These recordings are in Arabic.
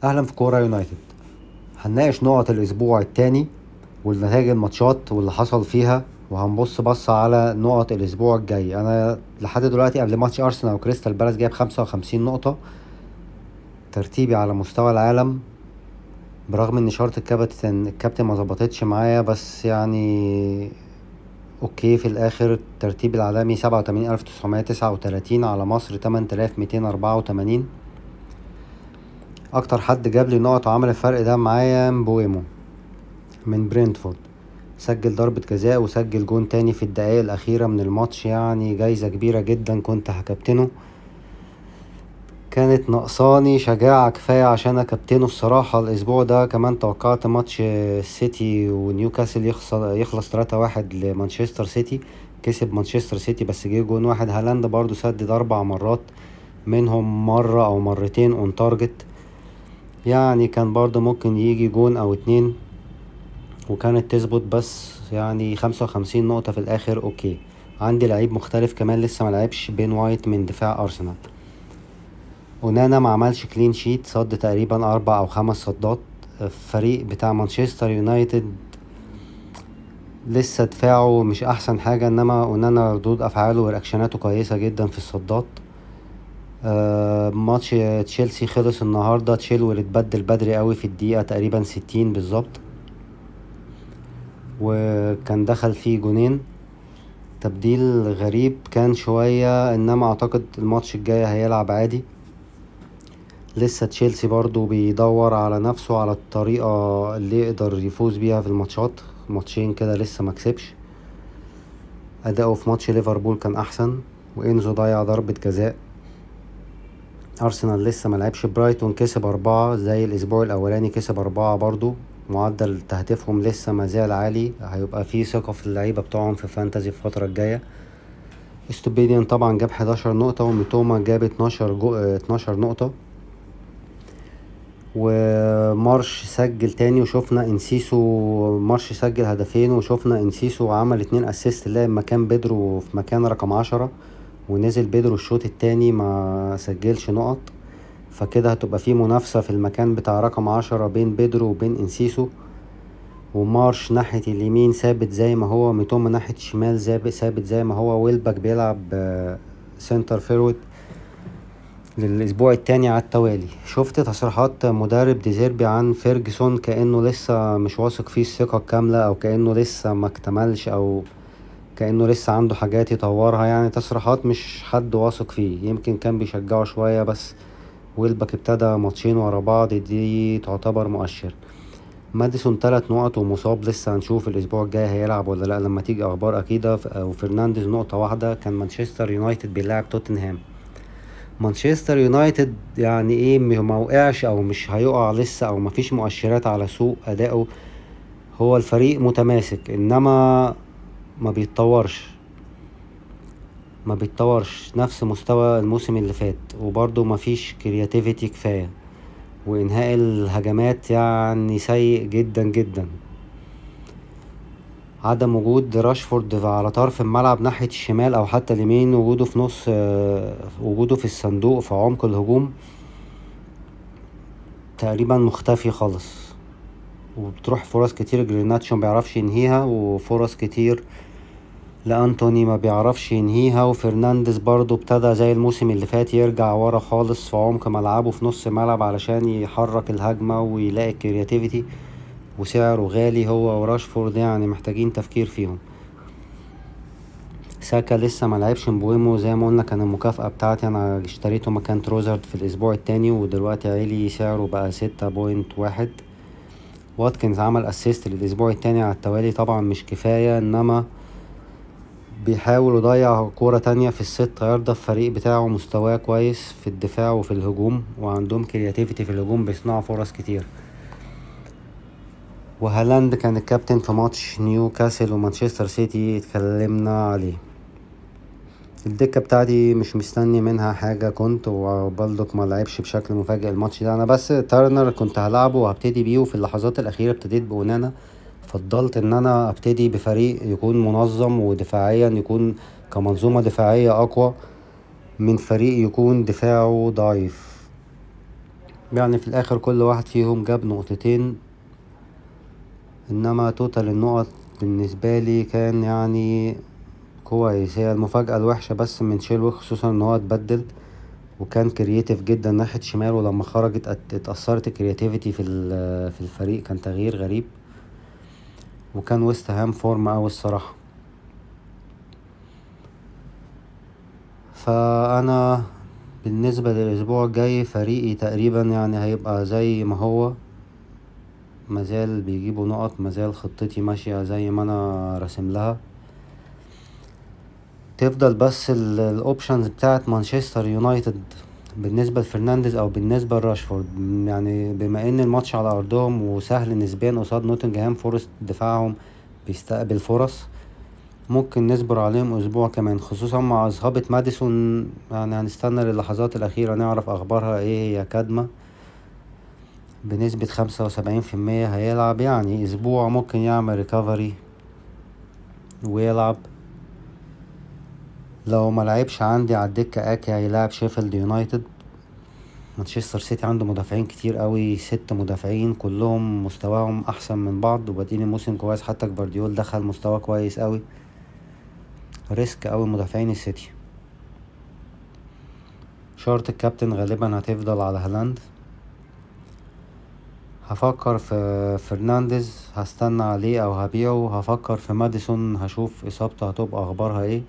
اهلا في كورة يونايتد. هنناقش نقط الاسبوع التاني والنتائج الماتشات واللي حصل فيها، وهنبص بصة على نقط الاسبوع الجاي. انا لحد دلوقتي قبل ماتش ارسنال وكريستال بالاس جايب 55 نقطة، ترتيبي على مستوى العالم، برغم ان شارة الكابتن ما ظبطتش معايا، بس يعني اوكي. في الاخر الترتيب العالمي 87,939 على مصر 8284. اكتر حد جاب لي نقط وعمل الفرق ده معايا مبويمو من برينتفورد، سجل ضربة جزاء وسجل جون تاني في الدقايق الأخيرة من الماتش، يعني جايزة كبيرة جدا كنت هكابتنه. كانت ناقصاني شجاعة كفاية عشان أكابتنه الصراحة. الأسبوع ده كمان توقعت ماتش السيتي ونيوكاسل يخلص 3-1 لمانشستر سيتي. كسب مانشستر سيتي بس جه جون واحد. هالاند برضو سدد 4 مرات، منهم مرة أو مرتين اون تارجت، يعني كان برضو ممكن يجي جون أو اتنين وكانت تظبط، بس يعني 55 نقطة في الآخر أوكي. عندي لعيب مختلف كمان لسه ملعبش، بين وايت من دفاع أرسنال. ونانا ما عملش كلين شيت، صد تقريبا 4 أو 5 صدات. الفريق بتاع مانشستر يونايتد لسه دفاعه مش أحسن حاجة، إنما ونانا ردود أفعاله ورياكشناته كويسة جدا في الصدات. ماتش تشيلسي خلص النهاردة، تشيلويل اتبدل بدري قوي في الدقيقة تقريبا 60 بالظبط، وكان دخل فيه جونين. تبديل غريب كان شوية، انما اعتقد الماتش الجاي هيلعب عادي. لسه تشيلسي برضو بيدور على نفسه، على الطريقة اللي يقدر يفوز بيها في الماتشات. ماتشين كده لسه مكسبش. اداؤه في ماتش ليفربول كان احسن، وانزو ضيع ضربة جزاء. ارسنال لسه ملعبش، برايتون كسب 4 زي الاسبوع الاولاني، كسب 4 برضو. معدل تهديفهم لسه مازال عالي، هيبقى فيه ثقة في اللعيبة بتوعهم في فانتازي في الفترة الجاية. استوبيديان طبعا جاب 11 نقطة، وميتوما جاب 12 نقطة، ومارش سجل تاني، وشوفنا انسيسو. مارش سجل هدفين، وشوفنا انسيسو عمل 2 اسيست، لعب مكان بيدرو في مكان رقم 10، ونزل بيدرو الشوط التاني ما سجلش نقط. فكده هتبقى في منافسة في المكان بتاع رقم 10 بين بيدرو وبين انسيسو. ومارش ناحية اليمين ثابت زي ما هو، ميتوما ناحية الشمال ثابت زي ما هو، ويلبك بيلعب سنتر فيرود للأسبوع التاني على التوالي. شفت تصريحات مدرب ديزيربي عن فيرجسون، كأنه لسه مش واثق فيه الثقة الكاملة، أو كأنه لسه ما اكتملش، أو كأنه لسه عنده حاجات يطورها. يعني تصريحات مش حد واثق فيه، يمكن كان بيشجعه شوية، بس ويلبك ابتدى ماتشين ورا بعض، دي تعتبر مؤشر. ماديسون 3 نقط ومصاب، لسه هنشوف الأسبوع الجاي هيلعب ولا لأ لما تيجي أخبار أكيدة. وفرنانديز نقطة واحدة. كان مانشستر يونايتد بيلعب توتنهام. مانشستر يونايتد يعني ايه، ما وقعش او مش هيقع لسه، او مفيش مؤشرات على سوء اداؤه. هو الفريق متماسك، انما ما بيتطورش نفس مستوى الموسم اللي فات، وبرضه مفيش كرياتيفيتي كفاية، وانهاء الهجمات يعني سيء جدا جدا. عدم وجود راشفورد على طرف الملعب ناحية الشمال او حتى اليمين، وجوده في نص، وجوده في الصندوق في عمق الهجوم تقريبا مختفي خالص. وبتروح فرص كتير جريناتشو ما بيعرفش ينهيها، وفرص كتير لأنتوني ما بيعرفش ينهيها. وفرنانديز برضو ابتدى زي الموسم اللي فات يرجع ورا خالص في عمق ملعبه في نص الملعب علشان يحرك الهجمة ويلاقي الكرياتيفيتي، وسعره غالي هو وراشفورد، يعني محتاجين تفكير فيهم. ساكا لسه ملعبش. مبويمو زي ما قلنا كان المكافأة بتاعتي، انا اشتريته مكان تروزارد في الاسبوع التاني، ودلوقتي عالي سعره بقى 6.1. واتكنز عمل اسيست للاسبوع التاني على التوالي، طبعا مش كفاية، انما بيحاول يضيع كورة تانية في ال6 ياردة. الفريق بتاعه مستواه كويس في الدفاع وفي الهجوم، وعندهم كرياتيفيتي في الهجوم، بيصنعوا فرص كتير. وهالاند كان الكابتن في ماتش نيوكاسل ومانشستر سيتي، اتكلمنا عليه. الدكة بتاعتي مش مستني منها حاجة، كنت وبالدوك ما لعبش بشكل مفاجئ الماتش ده. انا بس تارنر كنت هلعبه وهبتدي بيه، وفي اللحظات الاخيرة ابتديت بونانا. فضلت ان انا ابتدي بفريق يكون منظم ودفاعيا، يكون كمنظومة دفاعية اقوى من فريق يكون دفاعه ضعيف. يعني في الاخر كل واحد فيهم جاب نقطتين، انما توتال النقط بالنسبة لي كان يعني كويس. هي المفاجأة الوحشة بس من شيلوي خصوصا ان هو اتبدل وكان كرييتيف جدا ناحية شمال، ولما خرجت اتأثرت الكرياتيفيتي في الفريق، كان تغيير غريب. وكان ويست هام فورم اوي الصراحة. فانا بالنسبة للاسبوع الجاي فريقي تقريبا يعني هيبقى زي ما هو، مازال بيجيبوا نقط، مازال خطتي ماشية زي ما انا راسم لها. تفضل بس الاوبشنز بتاعت مانشستر يونايتد بالنسبة لفرنانديز او بالنسبة لراشفورد، يعني بما ان الماتش على ارضهم وسهل نسبيا قصاد نوتنجهام فورست دفاعهم بيستقبل فرص، ممكن نصبر عليهم اسبوع كمان خصوصا مع اصابة ماديسون. يعني هنستنى للحظات الاخيرة نعرف اخبارها ايه. هي كادمة بنسبة 75% هيلعب، يعني اسبوع ممكن يعمل ريكفري ويلعب. لو ملعبش عندي على الدكة اكي هيلاعب شيفيلد يونايتد. مانشستر سيتي عنده مدافعين كتير قوي، 6 مدافعين كلهم مستواهم احسن من بعض وبادئين الموسم كويس، حتى جفارديول دخل مستوى كويس قوي. ريسك قوي مدافعين السيتي. شارة الكابتن غالبا هتفضل على هالاند. هفكر في فرنانديز، هستنى عليه او هبيعه. هفكر في ماديسون، هشوف اصابته هتبقى اخبارها ايه.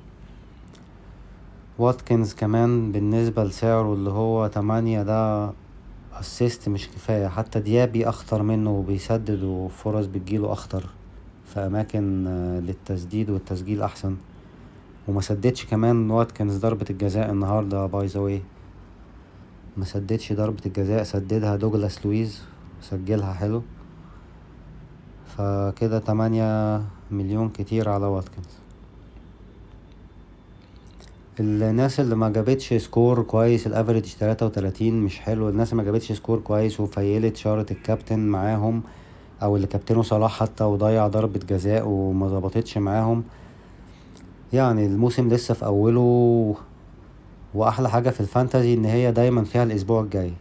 واتكنز كمان بالنسبة لسعره اللي هو 8 ده اسيست مش كفاية، حتى ديابي اخطر منه وبيسدد وفرص بتجيله اخطر في اماكن للتسديد والتسجيل احسن. وما سددش كمان واتكنز ضربة الجزاء النهاردة باي ذا واي، ما سددش ضربة الجزاء، سددها دوجلاس لويز سجلها حلو. فكده 8 مليون كتير على واتكنز. الناس اللي ما جابتش سكور كويس، الافريج 33 مش حلو. الناس اللي ما جابتش سكور كويس وفيلت شارة الكابتن معاهم، او اللي كابتنه صلاح حتى وضيع ضربة جزاء وما ظبطتش معاهم، يعني الموسم لسه في اوله. واحلى حاجة في الفانتازي ان هي دايما فيها الاسبوع الجاي،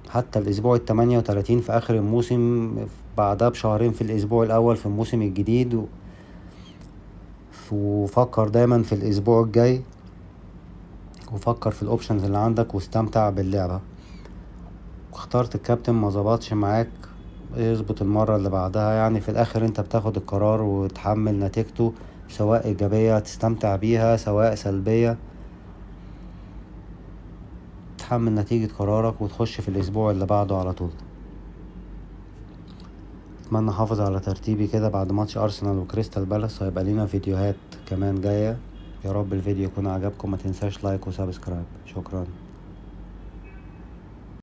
حتى الاسبوع ال38 في اخر الموسم، بعدها بشهرين في الاسبوع الاول في الموسم الجديد. وفكر دايما في الاسبوع الجاي، وفكر في الاوبشنز اللي عندك واستمتع باللعبة. واخترت الكابتن ما ظبطش معاك، يظبط المرة اللي بعدها. يعني في الاخر انت بتاخد القرار وتحمل نتيجته، سواء ايجابية تستمتع بيها سواء سلبية تحمل نتيجة قرارك وتخش في الاسبوع اللي بعده على طول. اتمنى احافظ على ترتيبي كده بعد ماتش ارسنال وكريستال بالاس. هيبقى لينا فيديوهات كمان جاية. يا رب الفيديو يكون عجبكم، ما تنساش لايك وسبسكرايب. شكرا.